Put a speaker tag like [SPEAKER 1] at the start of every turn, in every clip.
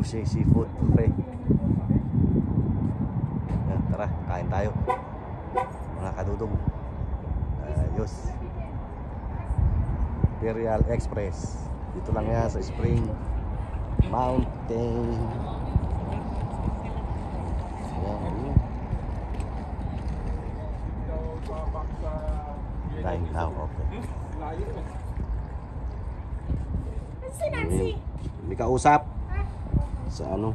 [SPEAKER 1] Sushi Seafood Buffet. Yan, tara, kain tayo mga kadudong. Ayos. Imperial Express. Dito lang yan sa Spring Mountain. Dine now, okay.
[SPEAKER 2] Si Nancy.
[SPEAKER 1] May kausap sa ano.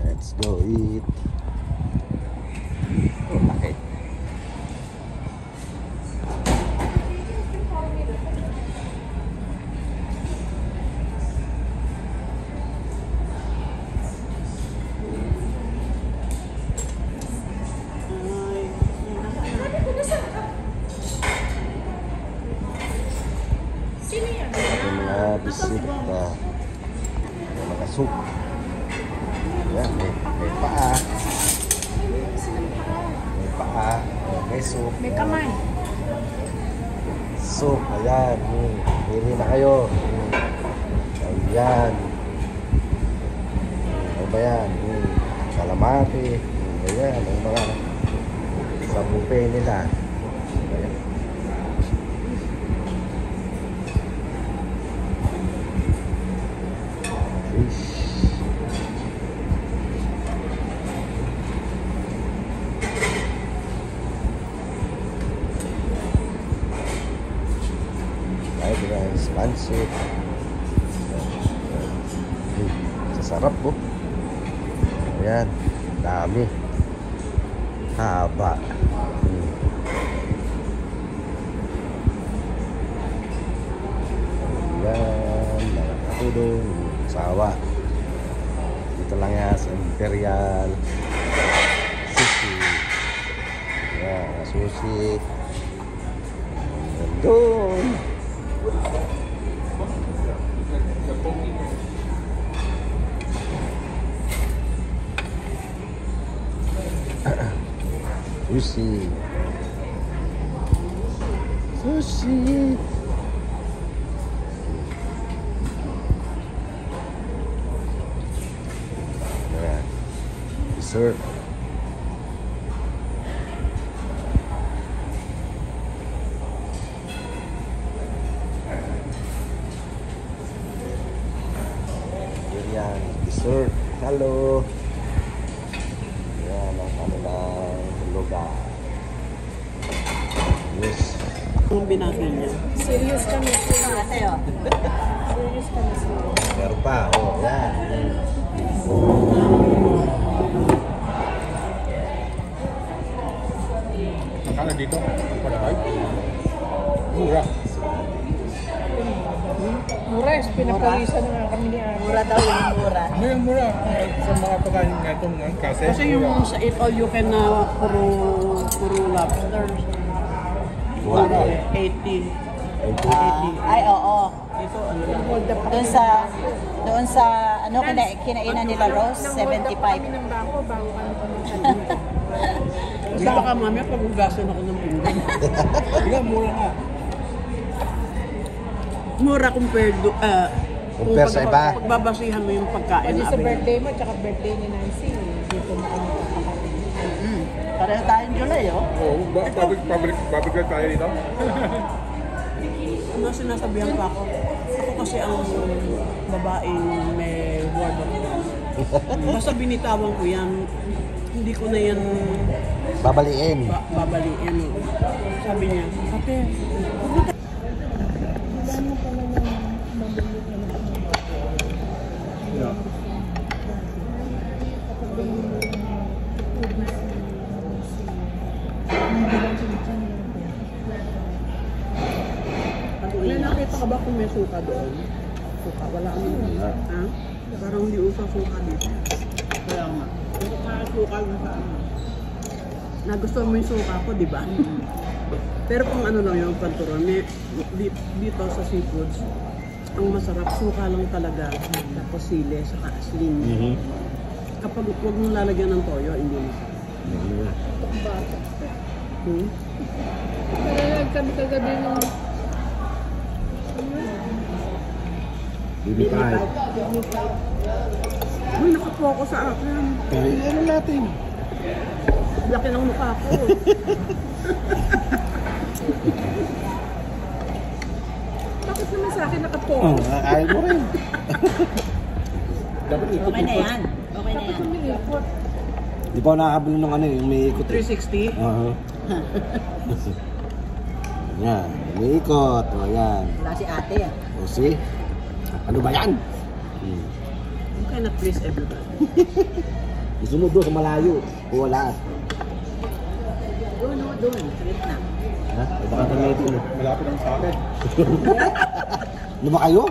[SPEAKER 1] Let's go eat. Oh, laki.
[SPEAKER 2] Sino yan?
[SPEAKER 1] Yung mga bisita. Yung mga soup. Yan, may paa. May paa. May soup.
[SPEAKER 2] May kamay.
[SPEAKER 1] Soup, ayan. Pili na kayo. Ayan. Ano ba yan? Calamari. Ayan, ang mga sa buffet nila. Ayan. Fish. Ay, guys, pancit. Sasarap po. Ayan, dami. Haba. Ayan, mga katudong, sawa. Dito lang yan sa Imperial Sushi. Ayan, sushi. Doon. Sushi. Sushi. Ayan. Dessert. Yan, dessert. Hello. Yan ang kanilang lugar. Yes.
[SPEAKER 3] Ang binaki niya.
[SPEAKER 2] Serious kami. Serious kami.
[SPEAKER 1] Meron pa. Oh, yan.
[SPEAKER 4] Akala dito, palay. Mura.
[SPEAKER 2] Mura, pinapawisan na nga kami ni Ari.
[SPEAKER 3] Mura daw yung mura.
[SPEAKER 4] Ano yung mura? Sa mga pagkain nga itong kasi.
[SPEAKER 3] Kasi yung sa Eat All You Can na puro lobsters.
[SPEAKER 1] Wow.
[SPEAKER 3] 80.
[SPEAKER 5] Ay, oo.
[SPEAKER 3] Ito ano lang.
[SPEAKER 5] Doon sa ano kinainan nila Rose, 75.
[SPEAKER 2] Kami ng bako bago kami pumunta.
[SPEAKER 3] Kasi baka mamaya pag-ugasan ako ng pinggan.
[SPEAKER 4] Hindi, mura nga.
[SPEAKER 3] Mura compared to,
[SPEAKER 1] Compare sa iba.
[SPEAKER 3] pagbabasihan mo yung pagkain
[SPEAKER 2] Pwede
[SPEAKER 3] na
[SPEAKER 2] sa
[SPEAKER 3] available.
[SPEAKER 2] birthday mo, tsaka birthday ni Nancy. Dito mo kami papakain.
[SPEAKER 3] Pareho tayong July, oh.
[SPEAKER 4] Oo, babalik lang tayo dito.
[SPEAKER 3] Ano sinasabihan pa ako? Ako kasi ang babaeng may ward of basta binitawan ko yan, hindi ko na yan
[SPEAKER 1] Babaliin.
[SPEAKER 3] babaliin. Sabi niya, ate, may nakita ka ba kung may suka doon? Suka, wala naman. Ha? Parang hindi usang suka dito. Kaya nga. Pero kaya suka lang sa ano. Nagustuhan mo yung suka ko, di ba? Pero kung ano lang yung panturon, dito sa seafoods, ang masarap, suka lang talaga. Tapos sili, saka sling.
[SPEAKER 1] Mhm.
[SPEAKER 3] Kapag huwag mong lalagyan ng toyo, hindi masarap.
[SPEAKER 2] Bata.
[SPEAKER 3] Hmm?
[SPEAKER 2] Nalalag kami kagabi nung
[SPEAKER 1] Bibi pa.
[SPEAKER 3] Uy, nakapokus sa akin.
[SPEAKER 1] Kaya ano natin?
[SPEAKER 3] Laki ng mukha ko.
[SPEAKER 2] bakit naman sa akin
[SPEAKER 1] Oh,
[SPEAKER 2] nakapokus?
[SPEAKER 1] ayaw mo rin.
[SPEAKER 4] Dapat
[SPEAKER 5] Okay na yan. Okay na
[SPEAKER 2] Bakit
[SPEAKER 5] yan.
[SPEAKER 2] umiikot?
[SPEAKER 1] Di pa ako nakakabili ng ano yung may ikot.
[SPEAKER 3] 360.
[SPEAKER 1] Oo. Yan, may ikot. O yan.
[SPEAKER 5] Wala si ate yan.
[SPEAKER 1] O see? Ano ba yan?
[SPEAKER 3] You cannot please everybody.
[SPEAKER 1] Gusto mo doon sa malayo. O wala.
[SPEAKER 5] Doon, no, doon. Trip na.
[SPEAKER 1] Ha? O baka gamitin mo.
[SPEAKER 4] malapit lang sa akin.
[SPEAKER 1] Ano ba kayo?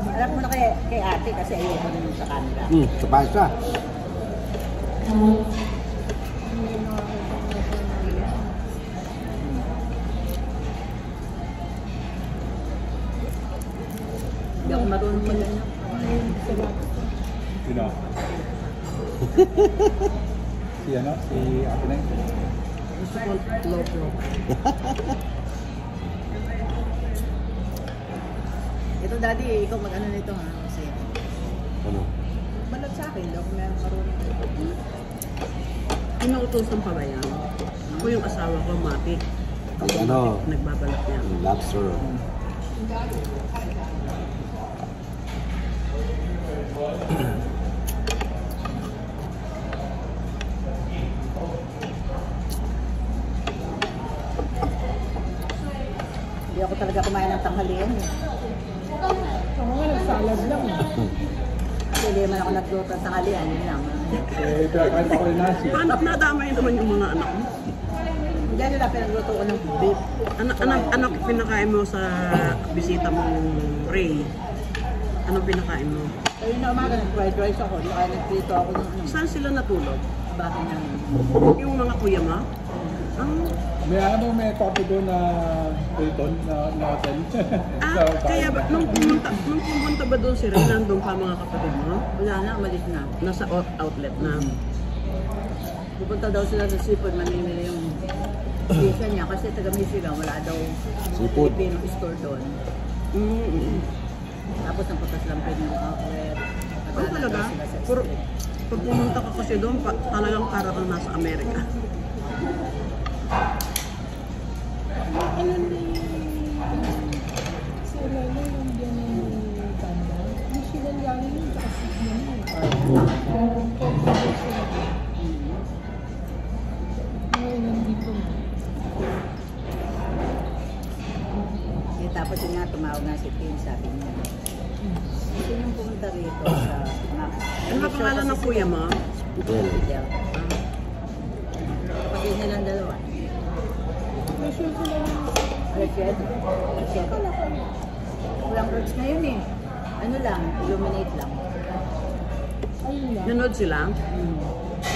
[SPEAKER 5] Harap mo na kay ate kasi ayoko naman sa camera.
[SPEAKER 1] Sa pasta.
[SPEAKER 5] Hindi ako marunong mag-ano.
[SPEAKER 4] Sino? Si ano? Si Ate Neng?
[SPEAKER 3] Gusto ko low-flow.
[SPEAKER 5] Ito daddy, ikaw mag-ano nito ha. Kasi
[SPEAKER 1] Ano?
[SPEAKER 5] balot sa akin. Hindi ako marunong.
[SPEAKER 3] Inuutosan pa ba yan? Ako yung asawa ko, Mati.
[SPEAKER 1] Ano?
[SPEAKER 3] Nagbabalat niya.
[SPEAKER 1] Lobster.
[SPEAKER 5] Hindi ako talaga kumain ng tanghalian eh.
[SPEAKER 2] Ako nga nagsalad lang.
[SPEAKER 5] Kasi hindi man ako nagluto ng tanghalian. Yun lang.
[SPEAKER 4] Eh, pinakain pa ko yung nasi.
[SPEAKER 3] Paano nadamay naman yung mga anak mo?
[SPEAKER 5] Hindi nila pinagluto ko ng beef.
[SPEAKER 3] Ano pinakain mo sa bisita mong Ray? Ano pinakain mo?
[SPEAKER 5] Ayun na umaga, nag-fried rice ako. Kaya nagprito ako ng ano.
[SPEAKER 3] Saan sila natulog?
[SPEAKER 5] Bakit namin.
[SPEAKER 3] Yung mga kuya mo?
[SPEAKER 4] May copy doon na Hilton na hotel.
[SPEAKER 3] Kaya ba, nung pumunta ba doon si Ray, nandun pa mga kapatid mo?
[SPEAKER 5] Wala na, umalis na.
[SPEAKER 3] Nasa outlet na.
[SPEAKER 5] Pupunta daw sila sa seafood, mamimili yung pizza niya. Kasi taga Michigan, wala daw
[SPEAKER 1] Seafood.
[SPEAKER 5] Filipino store doon. Tapos napunta silang pwede yung outlet.
[SPEAKER 3] Ano talaga? Pag pumunta ka kasi doon, talagang para kang nasa Amerika.
[SPEAKER 2] Ano ni... Si Elena yung dyan ni Tanda. Hindi sila galing yung kasi niya eh. Ngayon, nandito na.
[SPEAKER 5] Tapos yun nga, tumawag nga si Tim, sabi niya. Gusto niyong pumunta rito sa Mac.
[SPEAKER 3] Ano ba pangalan ng kuya mo?
[SPEAKER 1] Well,
[SPEAKER 5] Kapatid nilang dalawa.
[SPEAKER 2] Pressure ko lang yung...
[SPEAKER 5] Alexed. Walang roads na yun eh. Ano lang, illuminate lang.
[SPEAKER 2] Ayun lang.
[SPEAKER 3] Nanood sila?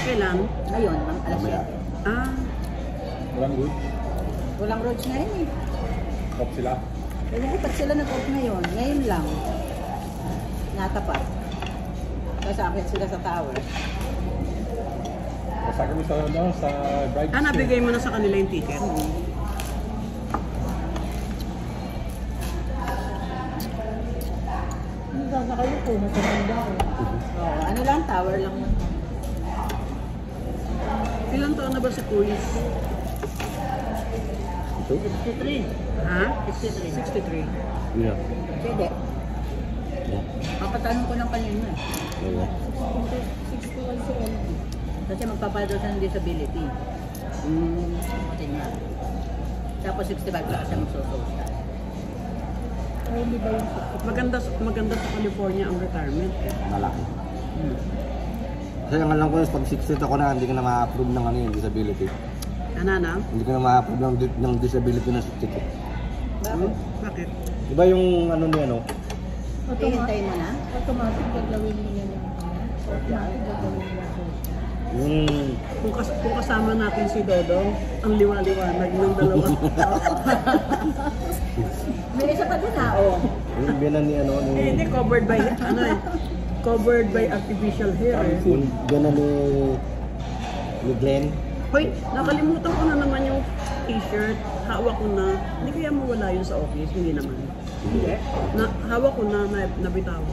[SPEAKER 3] Kailan?
[SPEAKER 5] Ngayon, alas
[SPEAKER 1] Mamaya.
[SPEAKER 5] 7.
[SPEAKER 4] Walang good.
[SPEAKER 5] Walang roads na yun eh.
[SPEAKER 4] Top sila.
[SPEAKER 5] Nalipat sila nag-off ngayon. Ngayon lang. Natapat. Tapos akit sila sa tower.
[SPEAKER 4] Basta kami sa, sa drive.
[SPEAKER 3] Nabigay mo na sa kanila yung ticket?
[SPEAKER 2] Hindi sasakay ko, matanda ko.
[SPEAKER 5] Oo, ano lang, tower lang.
[SPEAKER 3] Ilan taon na ba si Kuya?
[SPEAKER 5] 53.
[SPEAKER 3] Ha?
[SPEAKER 5] 53.
[SPEAKER 3] 63.
[SPEAKER 1] yeah.
[SPEAKER 5] Pwede. Papatanong ko ng kanina.
[SPEAKER 1] Yeah.
[SPEAKER 2] 61 si LD.
[SPEAKER 5] Kasi magpapalo siya ng disability. Tingnan. Tapos 65 pa siya magsusocial.
[SPEAKER 2] Ay, hindi ba yung
[SPEAKER 3] Maganda sa California ang retirement.
[SPEAKER 1] Malaki. Kasi ang alam ko is pag 60 ako na, hindi ka na ma-approve ng ano yung disability.
[SPEAKER 3] Na?
[SPEAKER 1] Hindi ka na ma-approve ng disability na 60.
[SPEAKER 5] Bakit?
[SPEAKER 3] Bakit?
[SPEAKER 1] Di ba yung ano ni ano?
[SPEAKER 5] Hihintay mo na?
[SPEAKER 2] automatic gagawin nila yung ano. Automatic gagawin nila social.
[SPEAKER 3] Kung kasama natin si Dodong, ang liwa-liwanag ng dalawa.
[SPEAKER 5] May isa pa din oh.
[SPEAKER 1] Yung binan ni ano,
[SPEAKER 3] Hindi, covered by, covered by artificial hair eh.
[SPEAKER 1] yung binan ni Glenn.
[SPEAKER 3] Hoy, nakalimutan ko na naman yung t-shirt. Hawak ko na. Hindi kaya mawala yun sa office? Hindi naman.
[SPEAKER 5] Hindi.
[SPEAKER 3] Hawak ko na, nabitawan ko.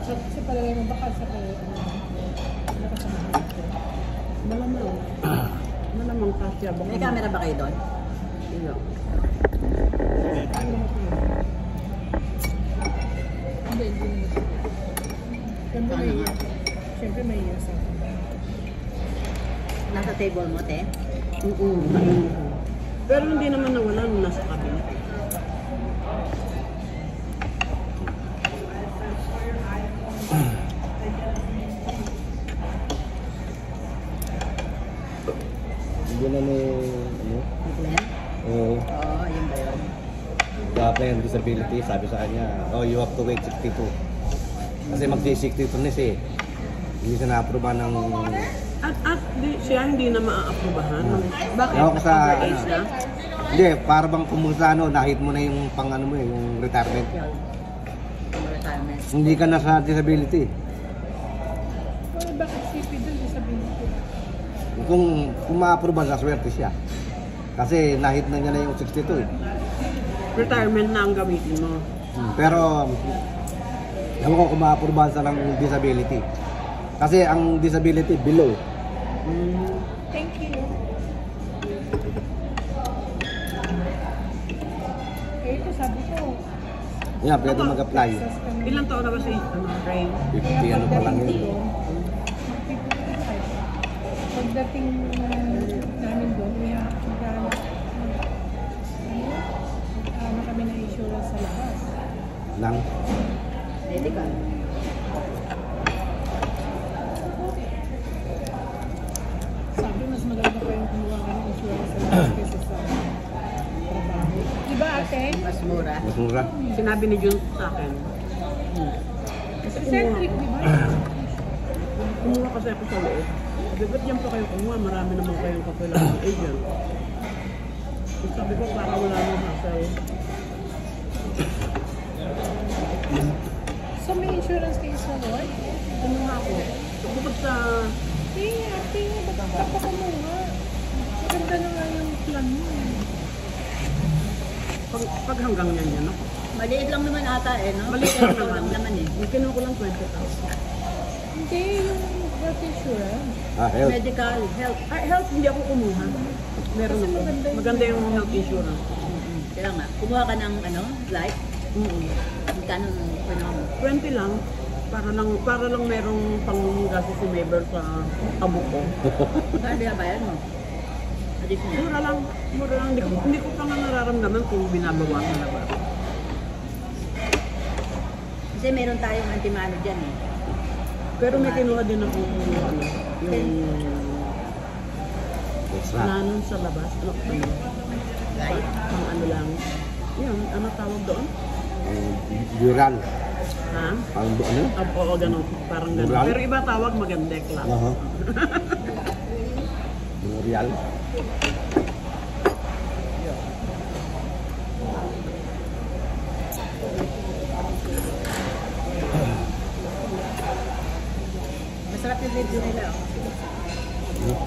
[SPEAKER 2] Sa palagay mo, baka sa palagay mo.
[SPEAKER 3] Malamang. Malamang kasya. Baka
[SPEAKER 5] May camera ba kayo doon?
[SPEAKER 3] Iya.
[SPEAKER 2] Hindi, hindi mo. Siyempre may iya. Siyempre may iya sa
[SPEAKER 5] Nasa table mo, te?
[SPEAKER 3] Pero hindi naman nawala nung nasa cabinet.
[SPEAKER 1] Yung binan ni ano?
[SPEAKER 5] Glenn?
[SPEAKER 1] Oo.
[SPEAKER 5] Oo, yun ba yun?
[SPEAKER 1] Apply ang disability, sabi sa kanya, oh, you have to wait 62. Kasi mag-62 na siya eh. Hindi siya na-aproba ng...
[SPEAKER 3] At siya hindi na maa-aprobahan. Bakit?
[SPEAKER 1] Ewan ko sa...
[SPEAKER 3] Overage na?
[SPEAKER 1] Hindi, para bang kumusta ano, nahit mo na yung pang ano mo eh, yung retirement.
[SPEAKER 5] Retirement.
[SPEAKER 1] Hindi ka na sa disability.
[SPEAKER 2] Well, bakit CP doon? Sabihin ko.
[SPEAKER 1] Kung ma-aproba sa swerte siya. Kasi nahit na niya na yung 62 eh.
[SPEAKER 3] Retirement na ang gamitin mo.
[SPEAKER 1] Pero, ewan ko kung ma-aprobahan sa ng disability. Kasi ang disability below.
[SPEAKER 2] Thank you. Eh, ito sabi ko.
[SPEAKER 1] Yan, pwede mag-apply.
[SPEAKER 3] Ilang taon na ba si Ray?
[SPEAKER 1] 50 ano pa lang yun.
[SPEAKER 2] Pagdating namin doon, ano kami na insurance sa labas.
[SPEAKER 1] Lang.
[SPEAKER 5] Medical.
[SPEAKER 2] Sabi, mas maganda pa yung kumuha ka ng insurance sa labas kaysa sa trabaho. Diba ate?
[SPEAKER 5] Mas mura.
[SPEAKER 1] Mas mura.
[SPEAKER 3] Sinabi ni Jun sa akin.
[SPEAKER 2] Centric, diba?
[SPEAKER 3] Kumuha kasi ako sa loob. Sabi, ba't yan pa kayo kumuha? Marami naman kayong kapilang agent. Sabi ko, para wala nang hassle.
[SPEAKER 2] So may insurance kayo sa Lord?
[SPEAKER 3] Kumuha ako. Bukod sa...
[SPEAKER 2] Ate, ba't ka kumuha? Maganda na nga yung plan mo.
[SPEAKER 3] Pag hanggang yan, no?
[SPEAKER 5] Maliit lang naman ata eh, no?
[SPEAKER 3] Maliit lang
[SPEAKER 5] naman eh.
[SPEAKER 3] Yung kinuha ko lang 20,000.
[SPEAKER 2] Hindi, yung health insurance.
[SPEAKER 1] Health.
[SPEAKER 5] Medical, health.
[SPEAKER 3] Health, hindi ako kumuha. Meron ako. Maganda yung health insurance.
[SPEAKER 5] Kaya nga, kumuha ka ng life. Magkano kinuha mo?
[SPEAKER 3] 20 lang. Para lang merong panggasto si Maber sa abo ko.
[SPEAKER 5] Kaya binabayan mo? Additional.
[SPEAKER 3] Mura lang. Hindi ko pa nga nararamdaman kung binabawasan na ba.
[SPEAKER 5] Kasi meron tayong antimano dyan eh.
[SPEAKER 3] Pero may kinuha din ako yung
[SPEAKER 1] Extra.
[SPEAKER 3] nanon sa labas.
[SPEAKER 5] Right?
[SPEAKER 3] Pang ano lang. Yun, ano tawag doon?
[SPEAKER 1] Duran.
[SPEAKER 3] Ha?
[SPEAKER 1] Pang ano?
[SPEAKER 3] Oo, ganun. Parang ganun.
[SPEAKER 1] Moral?
[SPEAKER 3] Pero iba tawag magandek lang.
[SPEAKER 1] Aha. Real.
[SPEAKER 5] Masarap yung video nila. Oh.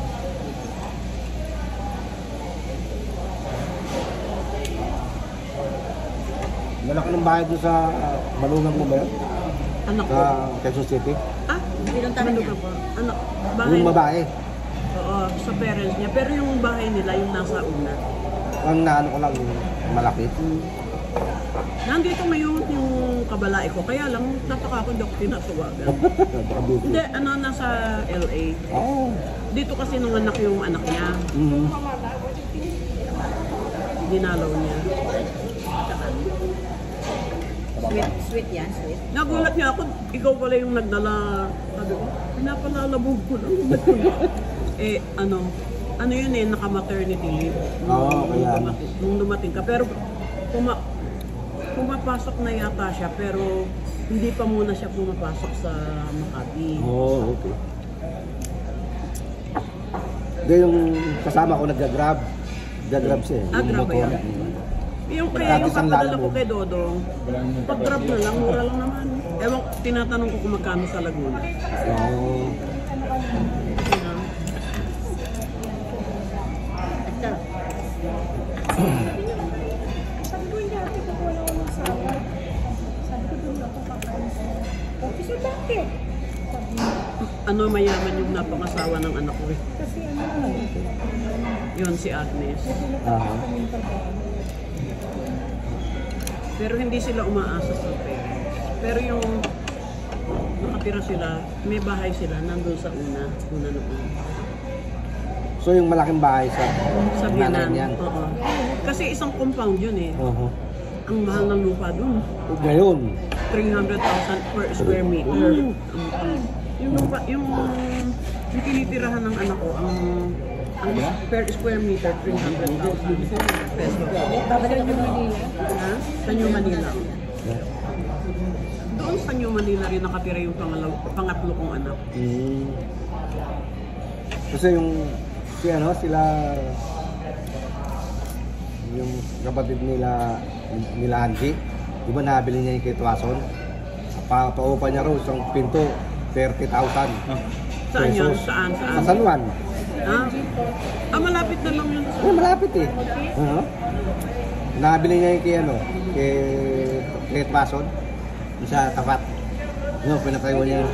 [SPEAKER 1] Malaki ng bahay doon sa Malungang mo ba yun?
[SPEAKER 3] Anak ko.
[SPEAKER 1] Sa Quezon City?
[SPEAKER 3] Ah?
[SPEAKER 5] Ilang taon
[SPEAKER 3] Ano
[SPEAKER 5] niya?
[SPEAKER 3] ka pa? Anak. Bahay.
[SPEAKER 1] Yung babae.
[SPEAKER 3] Oo, sa parents niya. Pero yung bahay nila, yung nasa una.
[SPEAKER 1] Ang naano ko lang yung malaki.
[SPEAKER 3] Nandito ngayon yung kabalae ko. Kaya lang, nataka ako, hindi ako tinatawagan. Hindi, nasa LA.
[SPEAKER 1] Oo.
[SPEAKER 3] Dito kasi nung anak yung anak niya.
[SPEAKER 1] Mhm.
[SPEAKER 3] Dinalaw niya.
[SPEAKER 5] Sweet yan, sweet.
[SPEAKER 3] Nagulat niya ako, ikaw pala yung nagdala. Sabi ko, pinapalalabog ko lang. Ano yun eh, naka-maternity leave.
[SPEAKER 1] Oo, kaya.
[SPEAKER 3] Nung dumating ka. Pero pumapasok na yata siya, pero hindi pa muna siya pumapasok sa Makati.
[SPEAKER 1] Oo, okay. Hindi yung kasama ko nag-grab. Nag-grab siya eh.
[SPEAKER 3] Ah,
[SPEAKER 1] Yung
[SPEAKER 3] grab ba
[SPEAKER 1] motor.
[SPEAKER 3] yan? Yung kaya yung papadala ko kay Dodong, pag-grab na lang, mura lang naman. Ewan, tinatanong ko kung magkano sa Laguna.
[SPEAKER 1] Oo.
[SPEAKER 2] Sabi ko, hindi ako pag wala akong asawa. Sabi ko, doon ako kakain sa office. So, bakit? Sabi niya,
[SPEAKER 3] Ano mayaman yung napangasawa ng anak ko eh.
[SPEAKER 2] kasi ano,
[SPEAKER 3] Yun si Agnes.
[SPEAKER 1] Aha.
[SPEAKER 2] kaming trabaho.
[SPEAKER 3] Pero hindi sila umaasa sa pera. Pero yung nakatira sila, may bahay sila nandun sa una noon.
[SPEAKER 1] So yung malaking bahay
[SPEAKER 3] Sa
[SPEAKER 1] nanay
[SPEAKER 3] Bianan.
[SPEAKER 1] niyan.
[SPEAKER 3] Oo. Kasi isang compound yun eh.
[SPEAKER 1] Oo.
[SPEAKER 3] Ang mahal ng lupa dun.
[SPEAKER 1] Ngayon.
[SPEAKER 3] 300,000 per square meter. Yung lupa, yung tinitirahan ng anak ko, ang per square meter, 300,000 pesos.
[SPEAKER 2] Babalik ako Manila.
[SPEAKER 3] Ha? Sa New Manila. Doon sa New Manila rin nakatira yung pangatlo kong anak.
[SPEAKER 1] Mm. Kasi yung sila yung kapatid nila Angie, di ba nabili niya yung kay Tuason? Paupa niya raw isang pinto 30,000
[SPEAKER 3] Saan yun?
[SPEAKER 1] pesos.
[SPEAKER 3] Saan?
[SPEAKER 1] Sa San Juan.
[SPEAKER 3] Ah, malapit na lang yun.
[SPEAKER 1] Malapit eh. Nabili niya yung kay Tuason sa tapat. No, pinatayo niya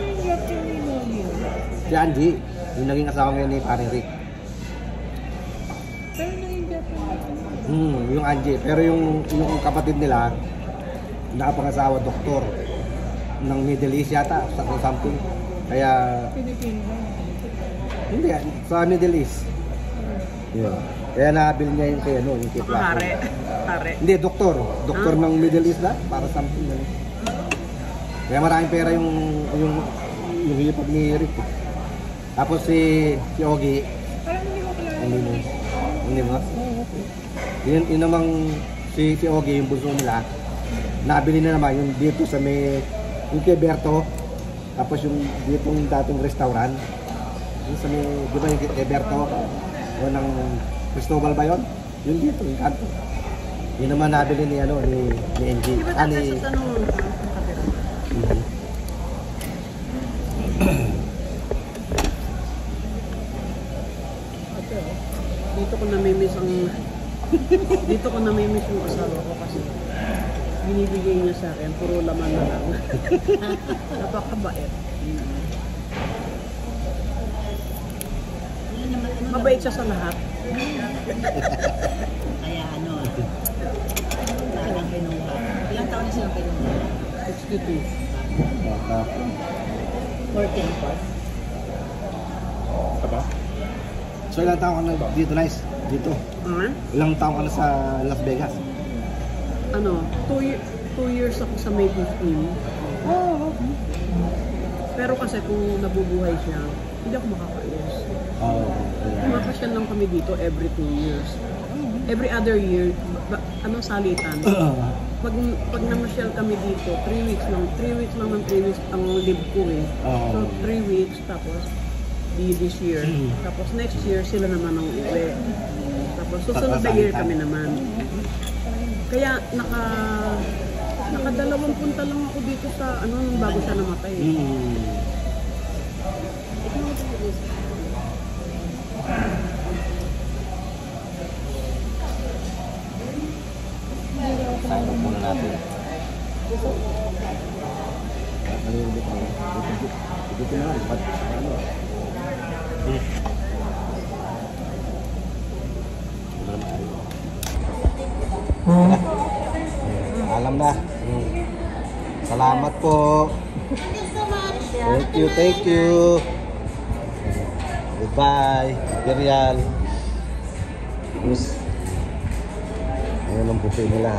[SPEAKER 1] si Angie, yung naging asawa ngayon ni Paring Rick.
[SPEAKER 2] Pero naging girlfriend.
[SPEAKER 1] Yung Angie. Pero yung kapatid nila, nakapangasawa, doktor ng Middle East yata, something. Kaya,
[SPEAKER 2] Pilipino ba?
[SPEAKER 1] hindi, sa Middle East. Yeah. Kaya nabili niya yung yung kay Tuason.
[SPEAKER 3] Hare.
[SPEAKER 1] Hindi, doktor. Doktor ng Middle East na, para something. Kaya maraming pera yung hipag ni Rick. Tapos si Ogie,
[SPEAKER 2] Parang hindi ko kilala.
[SPEAKER 1] hindi mo? Yun namang si Ogie, yung bunso nila, nabili na naman yung dito sa yung kay Berto, tapos yung dito yung dating restaurant, yung sa may, di ba yung kay Berto, o ng Cristobal ba yun? Yung dito, yung kanto. Yun naman nabili ni NG.
[SPEAKER 3] Di ba dati sa tanong nakatira? Dito ko namimiss yung asawa ko kasi binibigay niya sa akin, puro laman na lang. Napakabait. Mabait siya sa lahat.
[SPEAKER 5] Kaya talagang kinuha. Ilang taon na silang kinuha?
[SPEAKER 3] 62.
[SPEAKER 5] 14 po.
[SPEAKER 4] Aba?
[SPEAKER 1] So ilang taon ka na dito, Nice? Dito. Ilang taon ka na sa Las Vegas?
[SPEAKER 3] 2 years ako sa May 15. Pero kasi kung nabubuhay siya, hindi ako makakaalis. Makapasyal lang kami dito every 2 years. Every other year, salitan. Pag namasyal kami dito, 3 weeks lang ng 3 weeks ang live ko eh. So 3 weeks, tapos this year. Tapos next year, sila naman ang uwi. Tapos susunod na year kami naman. Kaya nakadalawang punta lang ako dito sa nung bago siya namatay.
[SPEAKER 1] Sign up muna natin. Dito na lang. Alam na. Salamat po. Thank you. Goodbye. Imperial. Terus, ayan ang buffet nila.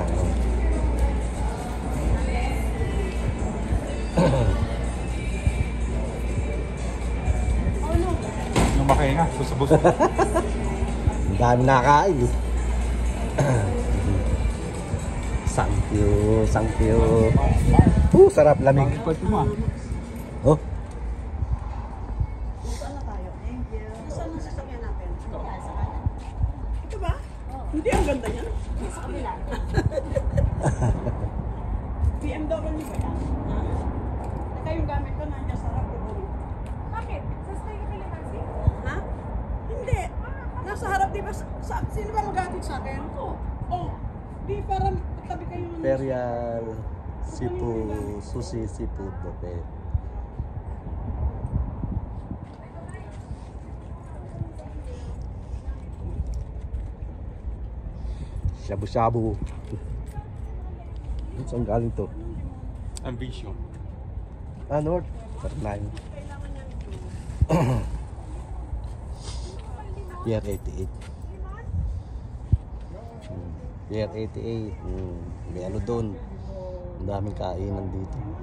[SPEAKER 4] Lumaki nga, buso-buso.
[SPEAKER 1] Ang dami nakain. Thank you. Sarap lamig.
[SPEAKER 4] Pwede mo ah.
[SPEAKER 1] Oh.
[SPEAKER 5] Saan na tayo? Thank you.
[SPEAKER 3] ang sasakyan natin?
[SPEAKER 5] Yan, sa kanan.
[SPEAKER 3] Ito ba?
[SPEAKER 5] Oo.
[SPEAKER 3] Hindi, ang ganda niya.
[SPEAKER 5] Sa kabila.
[SPEAKER 3] BMW ba yan? Ha? Ito yung gamit ko, nandiyan sa harap ko.
[SPEAKER 2] Bakit? Sa style ka kasi?
[SPEAKER 3] Ha? Hindi. Nasa harap, di ba? Sino ba mag-atid sa akin? Ako. Oh, di para tabi kayo.
[SPEAKER 6] Imperial Seafood, Sushi Seafood Buffet. Shabu-shabu. Saan galing to?
[SPEAKER 4] Ambition.
[SPEAKER 6] North Carolina. Pier 88. Pier 88. May ano doon. Ang daming kainan dito.
[SPEAKER 5] Buha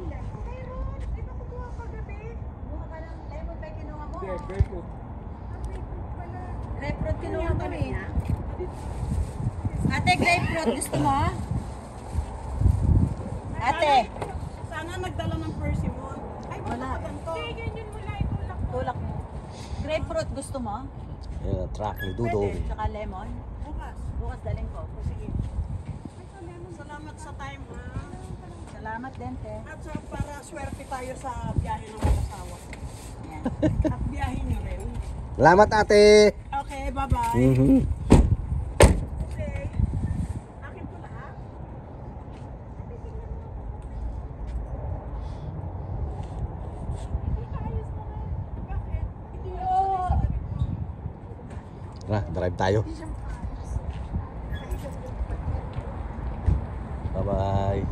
[SPEAKER 5] ka ng lemon pa kinuha mo.
[SPEAKER 4] Grapefruit.
[SPEAKER 5] Grapefruit kinuha kami. Ate, grapefruit gusto mo? Ate,
[SPEAKER 3] Sana nagdala ng persimmon. Ay,
[SPEAKER 5] Wala.
[SPEAKER 3] wala. Ganito.
[SPEAKER 2] Hindi, ganyan mo lang itulak mo.
[SPEAKER 5] tulak mo. Grapefruit gusto mo?
[SPEAKER 6] Yan ang truck ni Dudong.
[SPEAKER 5] Tsaka lemon?
[SPEAKER 3] Bukas.
[SPEAKER 5] Bukas daling ko.
[SPEAKER 3] Sige. Salamat sa time, ha?
[SPEAKER 5] Salamat din, te.
[SPEAKER 3] At sa para swerte tayo sa biyahe ng mag-asawa.
[SPEAKER 5] Yan.
[SPEAKER 3] At biyahe niyo rin.
[SPEAKER 6] Salamat ate!
[SPEAKER 3] Okay, bye-bye.
[SPEAKER 6] Mhm.
[SPEAKER 3] Okay. Akin to lahat. Bakit? Hindi
[SPEAKER 6] Tara, drive tayo. Bye-bye.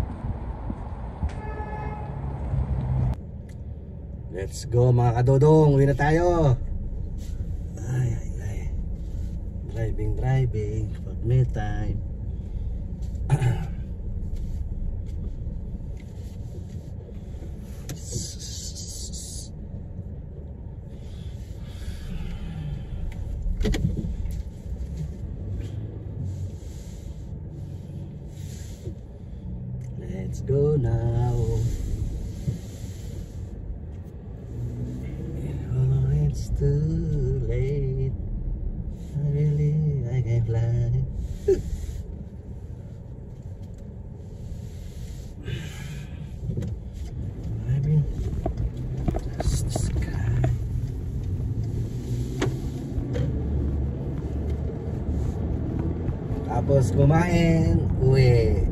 [SPEAKER 6] Let's go mga kadodong. Uwi na tayo. Ay, ay, ay. Driving. Pag may time. Let's go now. Oh, it's too late. I can fly. Driving past the sky. Tapos kumain, uwi.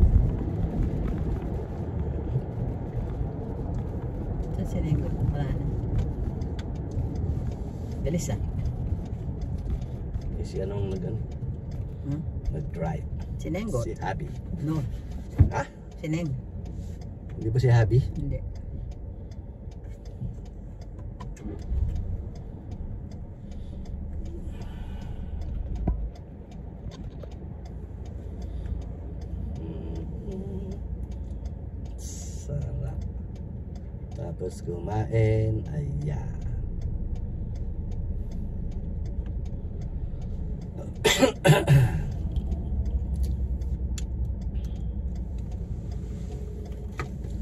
[SPEAKER 5] Saan si Lenggo? Wala na. Bilis ah.
[SPEAKER 6] Si anong
[SPEAKER 5] Hmm?
[SPEAKER 6] nag-drive?
[SPEAKER 5] Si Lenggo?
[SPEAKER 6] Si Abby.
[SPEAKER 5] No.
[SPEAKER 6] Ha?
[SPEAKER 5] Si Neng?
[SPEAKER 6] Hindi ba si Abby?
[SPEAKER 5] Hindi.
[SPEAKER 6] Sarap. Tapos kumain. Ayan.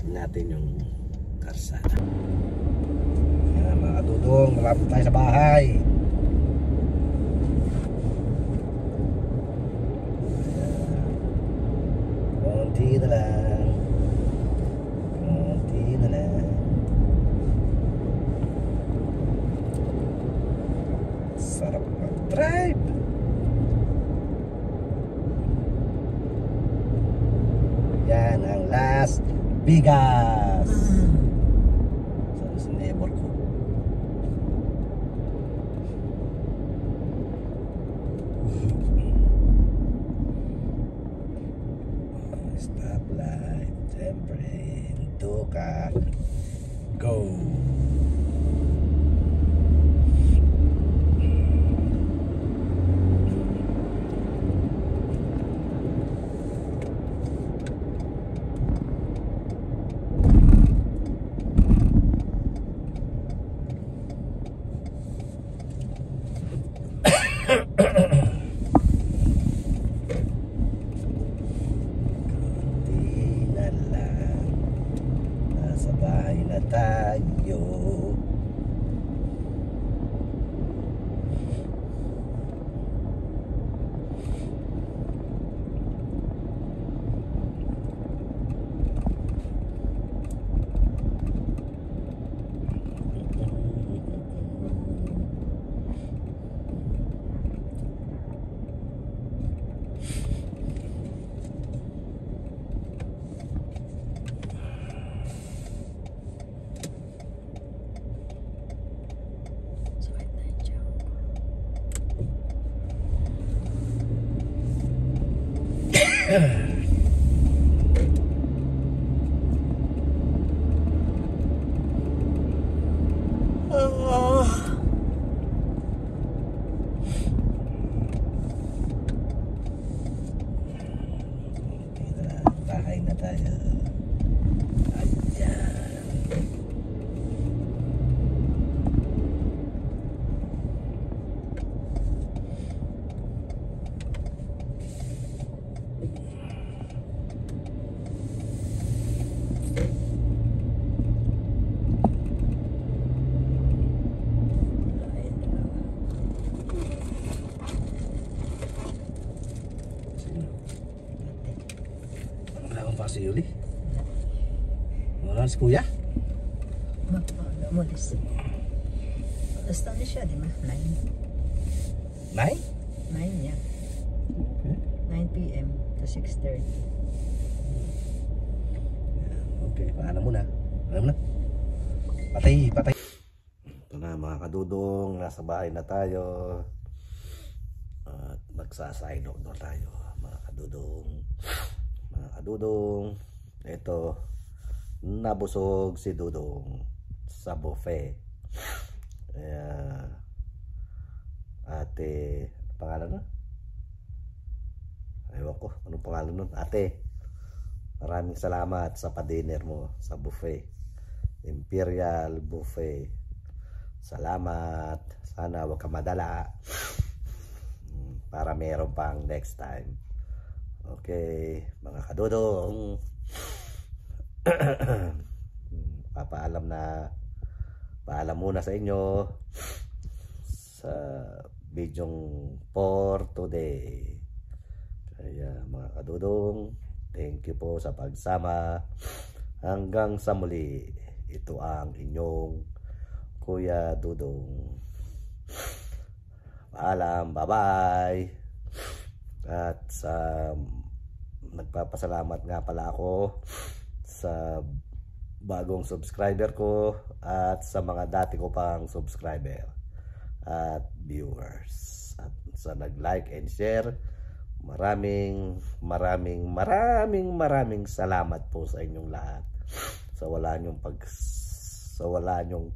[SPEAKER 6] Natin yung karsada. Ayan mga kadudong, malapit tayo sa bahay. Konti na lang. Konti na lang. Sarap mag-drive. Yan ang Las Vegas. Saan si neighbor ko? Stoplight, siyempre, hinto ka. Go! Bahay na tayo. Wala kang pa si Yuli? Wala si Kuya?
[SPEAKER 5] Modest. Basta na siya, di ba? 9.
[SPEAKER 6] 9?
[SPEAKER 5] 9 yan. 9 p.m. to 6:30.
[SPEAKER 6] Okay, paalam muna. Alam na. Patay, patay. Ito na mga kadudong, nasa bahay na tayo. At magsaside outdoor tayo, mga kadudong. Mga kadudong, ito, nabusog si Dudong sa buffet. Ate, pangalan na? Ewan ko, anong pangalan nun? Ate, maraming salamat sa pa-dinner mo sa buffet. Imperial Buffet. Salamat. Sana wag ka madala. Para meron pang next time. Okay, mga kadudong. Paalam muna sa inyo sa bidyong for today. Kaya mga kadudong, thank you po sa pagsama. Hanggang sa muli, ito ang inyong Kuya Dudong. Paalam, bye-bye. At nagpapasalamat nga pala ako sa bagong subscriber ko at sa mga dati ko pang subscriber at viewers. At sa nag-like and share, maraming salamat po sa inyong lahat. Sa wala nyong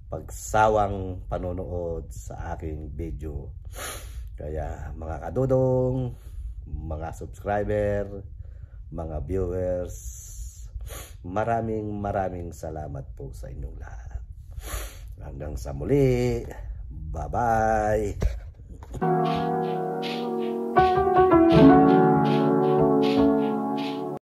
[SPEAKER 6] pagsawang panonood sa aking video. Kaya mga kadudong, mga subscriber, mga viewers, maraming salamat po sa inyong lahat. Hanggang sa muli. Bye-bye.